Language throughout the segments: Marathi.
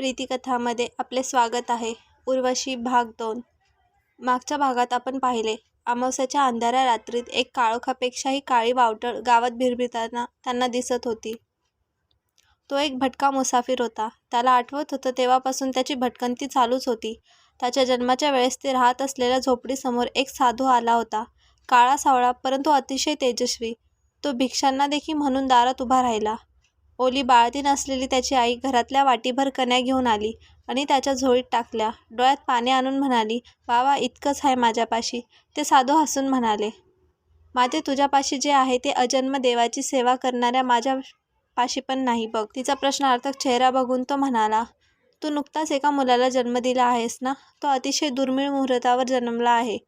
प्रीतिकथामध्ये आपले स्वागत आहे. उर्वशी भाग 2. मागच्या भागात आपण पाहिले, अमावस्याच्या अंधाऱ्या रात्रीत एक काळोखापेक्षाही काळी वावटळ गावात भिरभिरताना त्यांना दिसत होती. तो एक भटका मुसाफिर होता. त्याला आठवत होतं तेव्हापासून त्याची भटकंती चालूच होती. त्याच्या जन्माच्या वेळेस ते राहत असलेल्या झोपडीसमोर एक साधू आला होता. काळा सावळा परंतु अतिशय तेजस्वी. तो भिक्षांना देखी म्हणून दारात उभा राहिला. ओली बाळंतीण असलेली त्याची आई घरातल्या वाटीभर कण्या घेऊन आली आणि त्याच्या झोळीत टाकल्या. डोळ्यात पाणी आणून म्हणाली, "बाबा, इतकंच आहे माझ्यापाशी." ते साधू हसून म्हणाले, "माते, तुझ्यापाशी जे आहे ते अजन्म देवाची सेवा करणाऱ्या माझ्यापाशी पण नाही बघ." तिचा प्रश्नार्थक चेहरा बघून तो म्हणाला, "तू नुकताच एका मुलाला जन्म दिला आहेस ना? तो अतिशय दुर्मिळ मुहूर्तावर जन्मला आहे.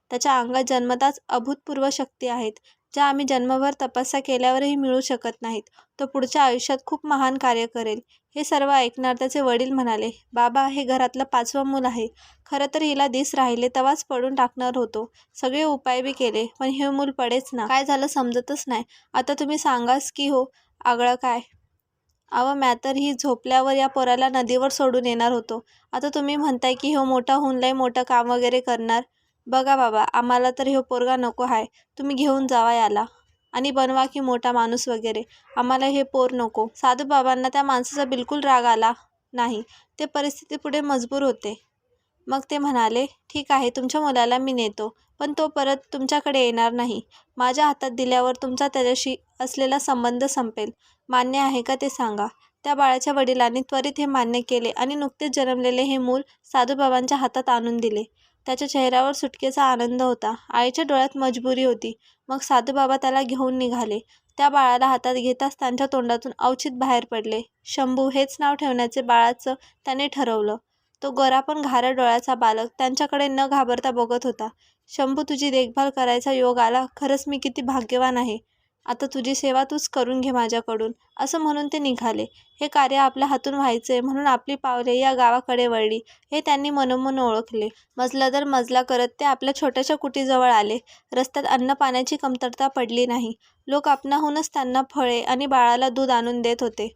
त्याच्या अंगात जन्मताच अभूतपूर्व शक्ती आहेत, ज्या आम्ही जन्मभर तपस्या केल्यावरही मिळू शकत नाहीत. तो पुढच्या आयुष्यात खूप महान कार्य करेल." हे सर्व ऐकणार त्याचे वडील म्हणाले, "बाबा, हे घरातलं 5वं मूल आहे. खरं तर हिला दिस राहिले तेव्हाच पडून टाकणार होतो. सगळे उपाय बी केले, पण हे मूल पडेच ना. काय झालं समजतच नाही. आता तुम्ही सांगाच की हो, आगळं काय?" "अव, म्या तर ही झोपल्यावर या पोराला नदीवर सोडून येणार होतो. आता तुम्ही म्हणताय की हो मोठा होऊन लय मोठं काम वगैरे करणार. बघा बाबा, आम्हाला तर ह्यो पोरगा नको आहे. तुम्ही घेऊन जावा याला आणि बनवा की मोठा माणूस वगैरे. आम्हाला हे पोर नको." साधूबाबांना त्या माणसाचा बिलकुल राग आला नाही. ते परिस्थितीपुढे मजबूर होते. मग ते म्हणाले, "ठीक आहे, तुमच्या मुलाला मी नेतो, पण तो परत तुमच्याकडे येणार नाही. माझ्या हातात दिल्यावर तुमचा त्याच्याशी असलेला संबंध संपेल. मान्य आहे का ते सांगा." त्या बाळाच्या वडिलांनी त्वरित हे मान्य केले आणि नुकतेच जन्मलेले हे मूल साधूबाबांच्या हातात आणून दिले. त्याच्या चेहऱ्यावर सुटकेचा आनंद होता. आईच्या डोळ्यात मजबुरी होती. मग साधूबाबा त्याला घेऊन निघाले. त्या बाळाला हातात घेताच त्यांच्या तोंडातून अवचित बाहेर पडले, "शंभू." हेच नाव ठेवण्याचे बाळाचं त्याने ठरवलं. तो गोरा पण घाऱ्या डोळ्याचा बालक त्यांच्याकडे न घाबरता बघत होता. "शंभू, तुझी देखभाल करायचा योग आला. खरंच मी किती भाग्यवान आहे. आता तुझी सेवा तूच करून घे माझ्याकडून." असं म्हणून ते निघाले. हे कार्य आपल्या हातून व्हायचे म्हणून आपली पावले या गावाकडे वळली हे त्यांनी मनोमन ओळखले. मजला दर मजला करत ते आपल्या छोट्याशा कुटीजवळ आले. रस्त्यात अन्न पाण्याची कमतरता पडली नाही. लोक आपणाहूनच त्यांना फळे आणि बाळाला दूध आणून देत होते.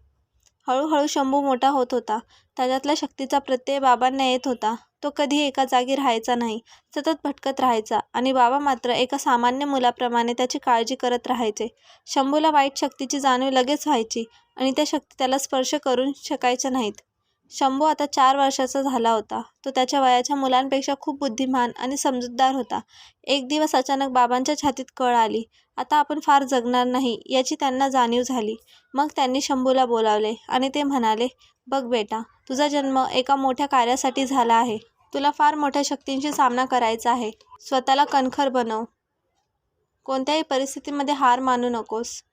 हळूहळू शंभू मोठा होत होता. त्याच्यातल्या शक्तीचा प्रत्यय बाबांना येत होता. तो कधीही एका जागी राहायचा नाही, सतत भटकत राहायचा आणि बाबा मात्र एका सामान्य मुलाप्रमाणे त्याची काळजी करत राहायचे. शंभूला वाईट शक्तीची जाणीव लगेच व्हायची आणि त्या शक्ती त्याला स्पर्श करू शकायच्या नाहीत. शंभू आता 4 वर्षाचा झाला होता. तो त्याच्या वयाच्या मुलांपेक्षा खूप बुद्धिमान आणि समजूतदार होता. एक दिवस अचानक बाबांच्या छातीत कळ आली. आता आपण फार जगणार नाही याची त्यांना जाणीव झाली. मग त्यांनी शंभूला बोलावले आणि ते म्हणाले, "बघ बेटा, तुझा जन्म एका मोठ्या कार्यासाठी झाला आहे. तुला फार मोठ्या शक्तींशी सामना करायचा आहे. स्वतःला कणखर बनव. कोणत्याही परिस्थितीमध्ये हार मानू नकोस.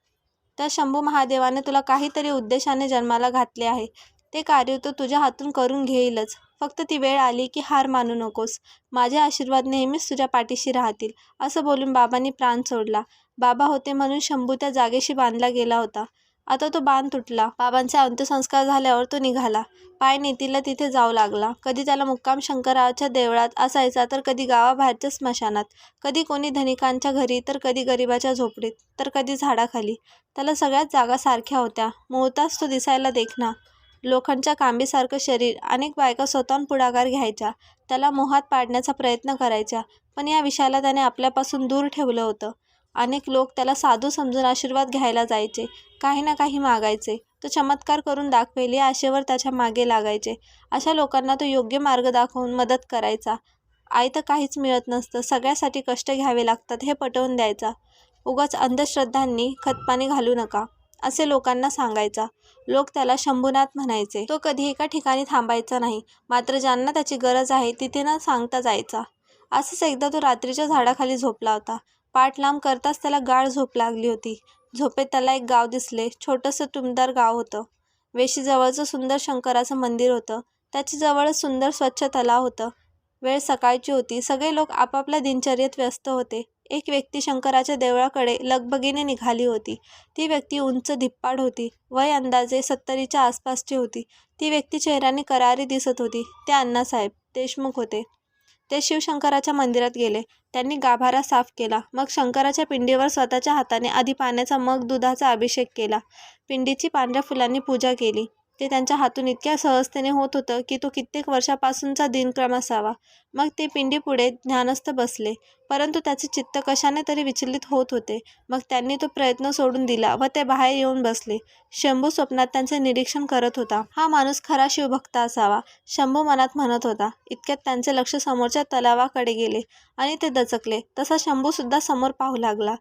त्या शंभू महादेवाने तुला काहीतरी उद्देशाने जन्माला घातले आहे. ते कार्य तो तुझ्या हातून करून घेईलच. फक्त ती वेळ आली की हार मानू नकोस. माझे आशीर्वाद नेहमीच तुझ्या पाठीशी राहतील." असं बोलून बाबांनी प्राण सोडला. बाबा होते म्हणून शंभू त्या जागेशी बांधला गेला होता. आता तो बांध तुटला. बाबांचे अंत्यसंस्कार झाल्यावर तो निघाला. पाय नेतीला तिथे जाऊ लागला. कधी त्याला मुक्काम शंकराच्या देवळात असायचा, तर कधी गावाबाहेरच्या स्मशानात, कधी कोणी धनिकांच्या घरी, तर कधी गरिबाच्या झोपडीत, तर कधी झाडाखाली. त्याला सगळ्याच जागा सारख्या होत्या. मुळातच तो दिसायला देखणा. लोखंडच्या कांबीसारखं शरीर. अनेक बायका स्वतःहून पुढाकार घ्यायच्या. त्याला मोहात पाडण्याचा प्रयत्न करायच्या, पण या विषयाला त्याने आपल्यापासून दूर ठेवलं होतं. अनेक लोक त्याला साधू समजून आशीर्वाद घ्यायला जायचे. काही ना काही मागायचे. तो चमत्कार करून दाखवेल या आशेवर त्याच्या मागे लागायचे. अशा लोकांना तो योग्य मार्ग दाखवून मदत करायचा. आयतं काहीच मिळत नसतं, सगळ्यासाठी कष्ट घ्यावे लागतात हे पटवून द्यायचा. उगाच अंधश्रद्धांनी खतपाणी घालू नका, असे लोकांना सांगायचा. लोक त्याला शंभूनाथ म्हणायचे. तो कधी एका ठिकाणी थांबायचा नाही, मात्र ज्यांना त्याची गरज आहे तिथे न सांगता जायचा. असंच एकदा तो रात्रीच्या झाडाखाली झोपला होता. पाठ लांब करताच त्याला गाढ झोप लागली होती. झोपेत त्याला एक गाव दिसले. छोटंसं टुमदार गाव होतं. वेशीजवळचं सुंदर शंकराचं मंदिर होतं. त्याच्या जवळच सुंदर स्वच्छ तलाव होतं. वेळ सकाळची होती. सगळे लोक आपापल्या दिनचर्येत व्यस्त होते. एक व्यक्ती शंकराच्या देवळाकडे लगबगीने निघाली होती. ती व्यक्ती उंच धिप्पाड होती. वय अंदाजे 70च्या आसपासची होती. ती व्यक्ती चेहऱ्याने करारी दिसत होती. ते अण्णासाहेब देशमुख होते. ते शिवशंकराच्या मंदिरात गेले. त्यांनी गाभारा साफ केला. मग शंकराच्या पिंडीवर स्वतःच्या हाताने आधी पाण्याचा मग दुधाचा अभिषेक केला. पिंडीची पांढऱ्या फुलांनी पूजा केली. ते त्यांच्या हातून इतक्या सहजतेने होत होतं की तो कित्येक वर्षापासूनचा दिनक्रम असावा. मग ते पिंडीपुढे ध्यानस्थ बसले, परंतु त्याचे चित्त कशाने तरी विचलित होत होते. मग त्यांनी तो प्रयत्न सोडून दिला व ते बाहेर येऊन बसले. शंभू स्वप्नात त्यांचे निरीक्षण करत होता. हा माणूस खरा शिवभक्त असावा, शंभू मनात म्हणत होता. इतक्यात त्यांचे लक्ष समोरच्या तलावाकडे गेले आणि ते दचकले. तसा शंभू सुद्धा समोर पाहू लागला.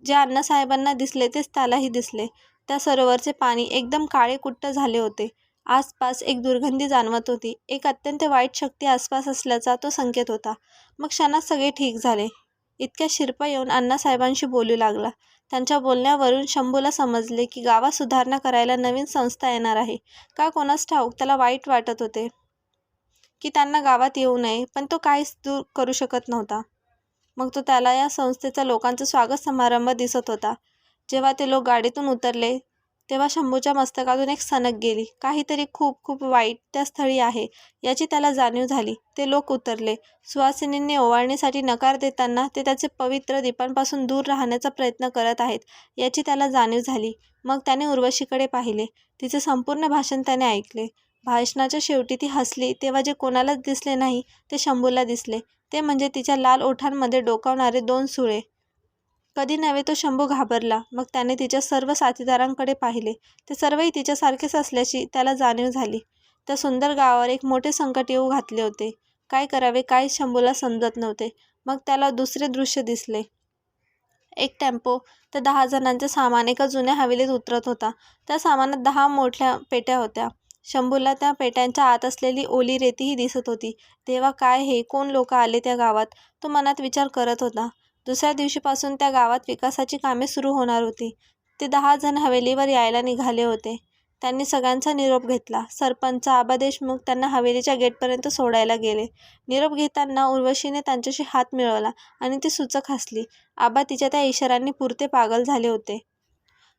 जे अण्णासाहेबांना दिसले तेच त्यालाही दिसले. त्या सरोवरचे पाणी एकदम काळेकुट्ट झाले होते. आसपास एक दुर्गंधी जाणवत होती. एक अत्यंत वाईट शक्ती आसपास असल्याचा तो संकेत होता. मग क्षणात सगळे ठीक झाले. इतक्या शिरपा येऊन अण्णासाहेबांशी बोलू लागला. त्यांच्या बोलण्यावरून शंभूला समजले की गावात सुधारणा करायला नवीन संस्था येणार आहे. का कोणास ठाऊक त्याला वाईट वाटत होते की त्यांना गावात येऊ नये, पण तो काहीच दूर करू शकत नव्हता. मग तो त्याला या संस्थेचा लोकांचा स्वागत समारंभ दिसत होता. जेव्हा ते लोक गाडीतून उतरले तेव्हा शंभूच्या मस्तकातून एक सनक गेली. काहीतरी खूप खूप वाईट त्या स्थळी आहे याची त्याला जाणीव झाली. ते लोक उतरले. सुवासिनींनी ओवाळणीसाठी नकार देताना ते त्याचे पवित्र दीपांपासून दूर राहण्याचा प्रयत्न करत आहेत याची त्याला जाणीव झाली. मग त्याने उर्वशीकडे पाहिले. तिचे संपूर्ण भाषण त्याने ऐकले. भाषणाच्या शेवटी ती हसली तेव्हा जे कोणालाच दिसले नाही ते शंभूला दिसले. ते म्हणजे तिच्या लाल ओठांमध्ये डोकावणारे 2 सुळे. कधी नव्हे तो शंभू घाबरला. मग त्याने तिच्या सर्व साथीदारांकडे पाहिले. ते सर्वही तिच्यासारखेच असल्याची त्याला जाणीव झाली. त्या सुंदर गावावर एक मोठे संकट येऊ घातले होते. काय करावे काय शंभूला समजत नव्हते. मग त्याला दुसरे दृश्य दिसले. एक टेम्पो त्या 10 जणांचे सामान एका जुन्या हवेलीत उतरत होता. त्या सामानात 10 मोठ्या पेट्या होत्या. शंभूला त्या पेट्यांच्या आत असलेली ओली रेतीही दिसत होती. देवा, काय हे? कोण लोक आले त्या गावात? तो मनात विचार करत होता. दुसऱ्या दिवशीपासून त्या गावात विकासाची कामे सुरू होणार होती. ते 10 जण हवेलीवर यायला निघाले होते. त्यांनी सगळ्यांचा निरोप घेतला. सरपंच आबा देशमुख त्यांना हवेलीच्या गेटपर्यंत सोडायला गेले. निरोप घेताना उर्वशीने त्यांच्याशी हात मिळवला आणि ती सूचक हसली. आबा तिच्या त्या इशाऱ्यांनी पुरते पागल झाले होते.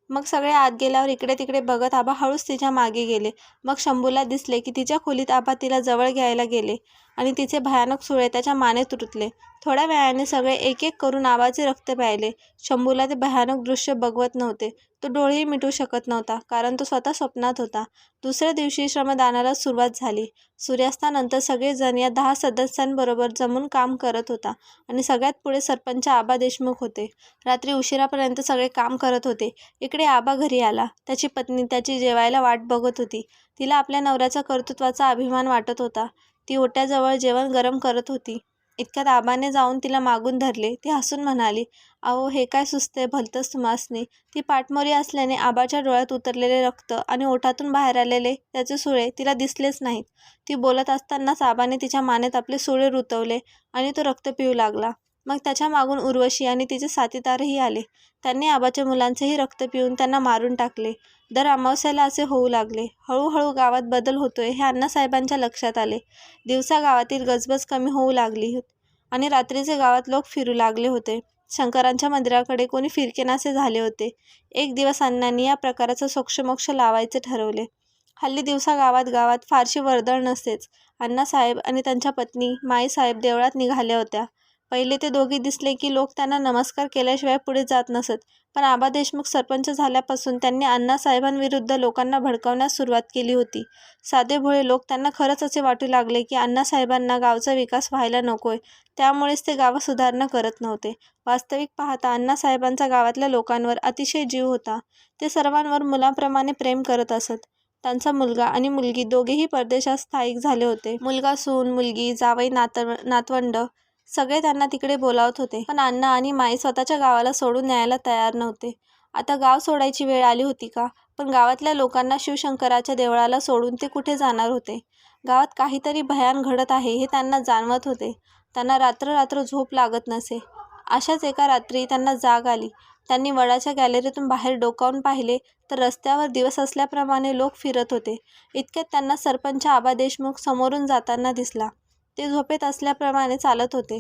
मग सगळे आत गेल्यावर इकडे तिकडे बघत आबा हळूच तिच्या मागे गेले. मग शंभूला दिसले की तिच्या खोलीत आबा तिला जवळ घ्यायला गेले आणि तिचे भयानक सुळे त्याच्या मानेत रुतले. थोड्या वेळाने सगळे एक एक करून आबाचे रक्त प्यायले. शंभूला ते भयानक दृश्य बघवत नव्हते. तो डोळेही मिटू शकत नव्हता, कारण तो स्वतः स्वप्नात होता. दुसऱ्या दिवशी श्रमदानाला सुरुवात झाली. सूर्यास्तानंतर सगळेजण या 10 सदस्यांबरोबर जमून काम करत होता आणि सगळ्यात पुढे सरपंच आबा देशमुख होते. रात्री उशिरापर्यंत सगळे काम करत होते. इकडे आबा घरी आला. त्याची पत्नी त्याची जेवायला वाट बघत होती. तिला आपल्या नवऱ्याच्या कर्तृत्वाचा अभिमान वाटत होता. ती ओट्याजवळ जेवण गरम करत होती. इतक्यात आबाने जाऊन तिला मागून धरले. ती हसून म्हणाली, अहो, हे काय सुचते भलतंच तुम्हासनी. ती पाठमोरी असल्याने आबाच्या डोळ्यात उतरलेले रक्त आणि ओठातून बाहेर आलेले त्याचे सुळे तिला दिसलेच नाहीत. ती बोलत असतानाच आबाने तिच्या मानेत आपले सुळे रुतवले आणि तो रक्त पिऊ लागला. मग त्याच्या मागून उर्वशी आणि तिचे साथीदारही आले. त्यांनी आबाच्या मुलांचेही रक्त पिऊन त्यांना मारून टाकले. दर अमावस्याला असे होऊ लागले. हळूहळू गावात बदल होतोय हे अण्णासाहेबांच्या लक्षात आले. दिवसा गावातील गजबज कमी होऊ लागली आणि रात्रीचे गावात लोक फिरू लागले होते. शंकरांच्या मंदिराकडे कोणी फिरकेनासे झाले होते. एक दिवस अण्णांनी या प्रकाराचा सोक्षमोक्ष लावायचे ठरवले. हल्ली दिवसा गावात फारशी वर्दळ नसतेच. अण्णासाहेब आणि त्यांच्या पत्नी माईसाहेब देवळात निघाल्या होत्या. पहिले ते दोघे दिसले की लोक त्यांना नमस्कार केल्याशिवाय पुढे जात नसत. पण आबा देशमुख सरपंच झाल्यापासून त्यांनी अण्णासाहेबांविरुद्ध लोकांना भडकवण्यास सुरुवात केली होती. साधेभोळे लोक त्यांना खरंच असे वाटू लागले की अण्णासाहेबांना गावचा विकास व्हायला नकोय, त्यामुळेच ते गावात सुधारणा करत नव्हते. वास्तविक पाहता अण्णासाहेबांचा गावातल्या लोकांवर अतिशय जीव होता. ते सर्वांवर मुलाप्रमाणे प्रेम करत असत. त्यांचा मुलगा आणि मुलगी दोघेही परदेशात स्थायिक झाले होते. मुलगा, सून, मुलगी, जावई, नातवंड सगळे त्यांना तिकडे बोलावत होते. पण अण्णा आणि माई स्वतःच्या गावाला सोडून न्यायला तयार नव्हते. आता गाव सोडायची वेळ आली होती का? पण गावातल्या लोकांना शिवशंकराच्या देवळाला सोडून ते कुठे जाणार होते? गावात काहीतरी भयान घडत आहे हे त्यांना जाणवत होते. त्यांना रात्र झोप लागत नसे. अशाच एका रात्री त्यांना जाग आली. त्यांनी वडाच्या गॅलरीतून बाहेर डोकावून पाहिले तर रस्त्यावर दिवस असल्याप्रमाणे लोक फिरत होते. इतक्यात त्यांना सरपंच आबा देशमुख समोरून जाताना दिसला. ते झोपेत असल्याप्रमाणे चालत होते.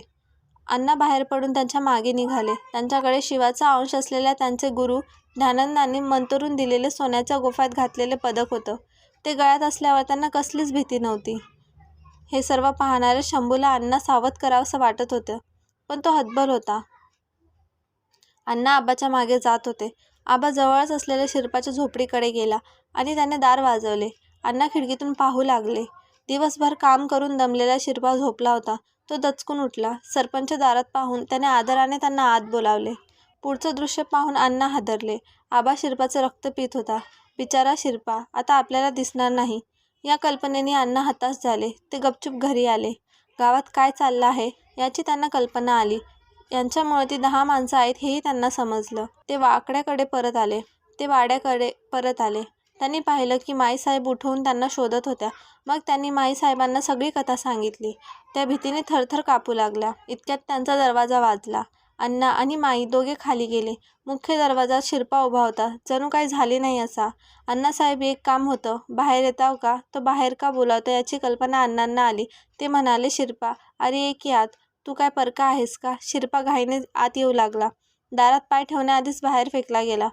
अण्णा बाहेर पडून त्यांच्या मागे निघाले. त्यांच्याकडे शिवाचा अंश असलेल्या त्यांचे गुरु ध्यानंदांनी मंतरून दिलेले सोन्याच्या गोफ्यात घातलेले पदक होतं. ते गळ्यात असल्यावर त्यांना कसलीच भीती नव्हती. हे सर्व पाहणाऱ्या शंभूला अण्णा सावध करावंसं वाटत होतं, पण तो हतबल होता. अण्णा आबाच्या मागे जात होते. आबा जवळच असलेल्या शिरपाच्या झोपडीकडे गेला आणि त्याने दार वाजवले. अण्णा खिडकीतून पाहू लागले. दिवसभर काम करून दमलेला शिरपा झोपला होता. तो दचकून उठला. सरपंच दारात पाहून त्याने आदराने त्यांना आत बोलावले. पुढचं दृश्य पाहून अण्णा हादरले. आबा शिरपाचं रक्त पीत होता. बिचारा शिरपा आता आपल्याला दिसणार नाही या कल्पनेने अण्णा हताश झाले. ते गपचूप घरी आले. गावात काय चाललं आहे याची त्यांना कल्पना आली. यांच्यामुळे ती 10 माणसं आहेत हेही त्यांना समजलं. ते वाड्याकडे परत आले. त्यांनी पाहिलं की माईसाहेब उठवून त्यांना शोधत होत्या. मग त्यांनी माईसाहेबांना सगळी कथा सांगितली. त्या भीतीने थरथर कापू लागल्या. इतक्यात त्यांचा दरवाजा वाजला. अण्णा आणि माई दोघे खाली गेले. मुख्य दरवाजात शिरपा उभा होता, जणू काही झाले नाही असा. अण्णासाहेब, एक काम होतं, बाहेर येताव का? तो बाहेर का बोलावतो याची कल्पना अण्णांना आली. ते म्हणाले, शिरपा, अरे ये की आत. तू काय परका आहेस का? शिरपा घाईने आत येऊ लागला. दारात पाय ठेवण्याआधीच बाहेर फेकला गेला.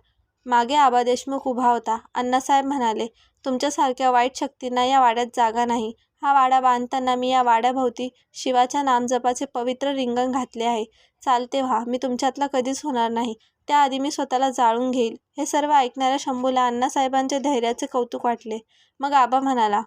मागे आबा देशमुख उभा होता. अण्णासाहेब म्हणाले, तुमच्यासारख्या वाईट शक्तींना या वाड्यात जागा नाही. हा वाडा बांधताना मी या वाड्याभोवती शिवाच्या नामजपाचे पवित्र रिंगण घातले आहे. चालते व्हा, मी तुमच्यातला कधीच होणार नाही. त्याआधी मी स्वतःला जाळून घेईल. हे सर्व ऐकणाऱ्या शंभूला अण्णासाहेबांचे धैर्याचे कौतुक वाटले. मग आबा म्हणाला,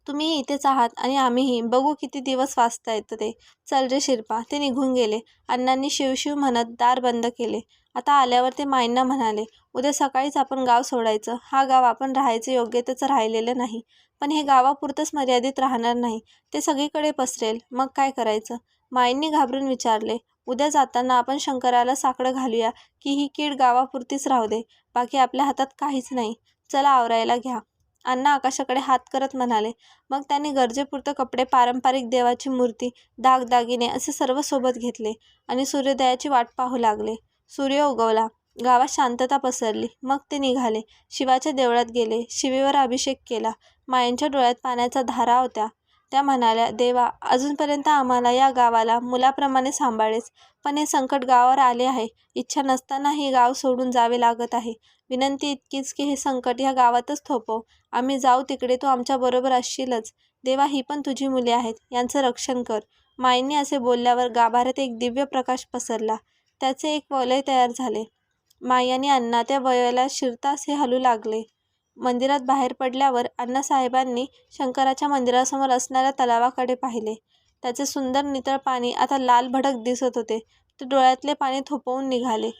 तुम्ही इथेच आहात आणि आम्हीही. बघू किती दिवस वाचता येतं ते. चल रे शिरपा. ते निघून गेले. अण्णांनी शिवशिव म्हणत दार बंद केले. आता आल्यावर ते माईंना म्हणाले, उद्या सकाळीच आपण गाव सोडायचं. हा गाव आपण राहायचं योग्यतेचं राहिलेलं नाही. पण हे गावापुरतंच मर्यादित राहणार नाही. ते सगळीकडे पसरेल. मग काय करायचं? माईंनी घाबरून विचारले. उद्या जाताना आपण शंकराला साकडं घालूया की ही कीड गावापुरतीच राहू दे? बाकी आपल्या हातात काहीच नाही. चला आवरायला घ्या. अण्णा आकाशाकडे हात करत म्हणाले. मग त्यांनी गरजेपुरतं कपडे, पारंपरिक देवाची मूर्ती, दागदागिने असे सर्व सोबत घेतले आणि सूर्योदयाची वाट पाहू लागले. सूर्य उगवला. गावात शांतता पसरली. मग ते निघाले. शिवाच्या देवळात गेले. शिवेवर अभिषेक केला. मायांच्या डोळ्यात पाण्याच्या धारा होत्या. त्या म्हणाल्या, देवा, अजूनपर्यंत आम्हाला या गावाला मुलाप्रमाणे सांभाळेस, पण हे संकट गावावर आले आहे. इच्छा नसतानाही गाव सोडून जावे लागत आहे. विनंती इतकीच की हे संकट ह्या गावातच थोपव. आम्ही जाऊ तिकडे तू आमच्याबरोबर असशीलच. देवा, ही पण तुझी मुले आहेत. यांचं रक्षण कर. माईंनी असे बोलल्यावर गाभाऱ्यात एक दिव्य प्रकाश पसरला. त्याचे एक वलय तयार झाले. माई आणि अण्णा त्या वलयाला शिरताच हे हलू लागले. मंदिरात बाहेर पडल्यावर अण्णासाहेबांनी शंकराच्या मंदिरासमोर असणाऱ्या तलावाकडे पाहिले. त्याचे सुंदर नितळ पाणी आता लाल भडक दिसत होते. ते डोळ्यातले पाणी थोपवून निघाले.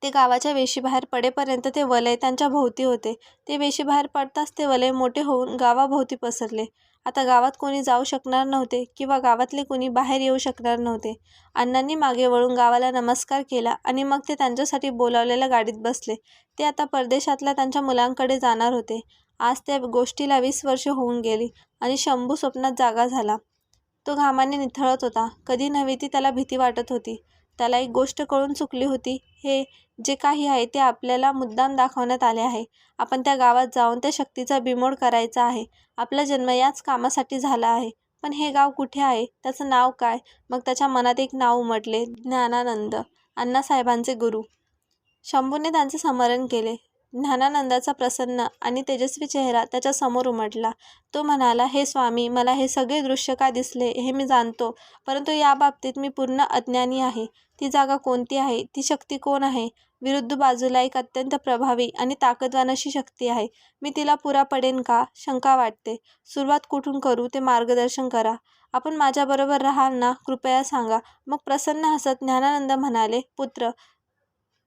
ते गावाच्या वेशीबाहेर पडेपर्यंत ते वलय त्यांच्या भोवती होते. ते वेशीबाहेर पडताच ते वलय मोठे होऊन गावाभोवती पसरले. आता गावात कोणी जाऊ शकणार नव्हते किंवा गावातले कोणी बाहेर येऊ शकणार नव्हते. अण्णांनी मागे वळून गावाला नमस्कार केला आणि मग ते त्यांच्यासाठी बोलावलेल्या गाडीत बसले. ते आता परदेशातल्या त्यांच्या मुलांकडे जाणार होते. आज त्या गोष्टीला 20 वर्षे होऊन गेली आणि शंभू स्वप्नात जागा झाला. तो घामाने निथळत होता. कधी नव्हे ती त्याला भीती वाटत होती. त्याला एक गोष्ट कळून चुकली होती. हे जे काही आहे ते आपल्याला मुद्दाम दाखवण्यात आले आहे. आपण त्या गावात जाऊन त्या शक्तीचा बिमोड करायचा आहे. आपला जन्म याच कामासाठी झाला आहे. पण हे गाव कुठे आहे? त्याचं नाव काय? मग त्याच्या मनात एक नाव उमटले, ज्ञानानंद, अण्णासाहेबांचे गुरु. शंभूने त्यांचे स्मरण केले. ज्ञानानंदाचा प्रसन्न आणि तेजस्वी चेहरा त्याच्या समोर उमटला. तो म्हणाला, हे स्वामी, मला हे सगळे दृश्य का दिसले हे मी जाणतो, परंतु याबाबतीत मी पूर्ण अज्ञानी आहे. ती जागा कोणती आहे? ती शक्ती कोण आहे? विरुद्ध बाजूला एक अत्यंत प्रभावी आणि ताकदवान अशी शक्ती आहे. मी तिला पुरा पडेन का? शंका वाटते. सुरुवात कुठून करू ते मार्गदर्शन करा. आपण माझ्याबरोबर राहाल ना? कृपया सांगा. मग प्रसन्न हसत ज्ञानानंद म्हणाले, पुत्र,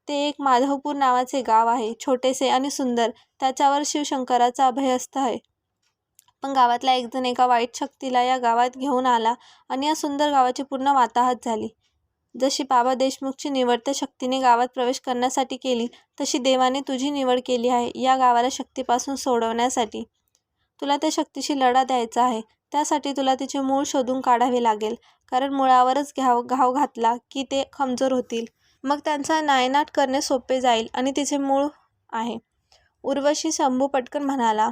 ते एक माधवपूर नावाचे गाव आहे. छोटेसे आणि सुंदर. त्याच्यावर शिवशंकराचा अभयस्थ आहे. पण गावातला एकजण एका वाईट शक्तीला या गावात घेऊन आला आणि या सुंदर गावाची पूर्ण वाताहत झाली. जशी बाबा देशमुखची निवड त्या शक्तीने गावात प्रवेश करण्यासाठी केली, तशी देवाने तुझी निवड केली आहे या गावाला शक्तीपासून सोडवण्यासाठी. तुला त्या शक्तीशी लढा द्यायचा आहे. त्यासाठी तुला तिचे मूळ शोधून काढावे लागेल, कारण मुळावरच घाव घातला की ते कमजोर होतील. मग त्यांचा नायनाट करणे सोपे जाईल आणि तिचे मूळ आहे. उर्वशी. शंभू पटकन म्हणाला,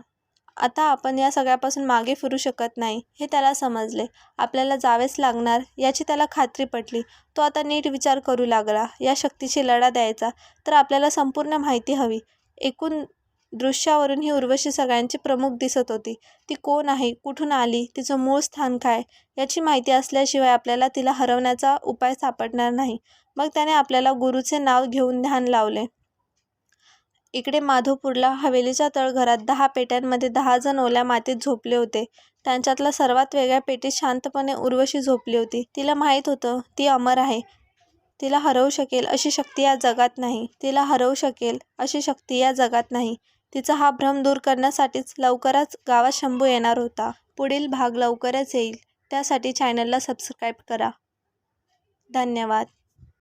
आता आपण या सगळ्यापासून मागे फिरू शकत नाही हे त्याला समजले. आपल्याला जावेच लागणार याची त्याला खात्री पटली. तो आता नीट विचार करू लागला. या शक्तीशी लढा द्यायचा तर आपल्याला संपूर्ण माहिती हवी. एकूण दृश्यावरून ही उर्वशी सगळ्यांची प्रमुख दिसत होती. ती कोण आहे? कुठून आली? तिचं मूळ स्थान काय? याची माहिती असल्याशिवाय आपल्याला तिला हरवण्याचा उपाय सापडणार नाही. मग त्याने आपल्याला गुरुचे नाव घेऊन ध्यान लावले. इकडे माधवपूरला हवेलीच्या तळघरात 10 पेट्यांमध्ये 10 जण ओल्या मातीत झोपले होते. त्यांच्यातल्या सर्वात वेगळ्या पेटीत शांतपणे उर्वशी झोपली होती. तिला माहीत होतं ती अमर आहे. तिला हरवू शकेल अशी शक्ती या जगात नाही. तिचा हा भ्रम दूर करण्यासाठीच लवकरच गावात शंभू येणार होता. पुढील भाग लवकरच येईल. त्यासाठी चॅनलला सबस्क्राईब करा. धन्यवाद.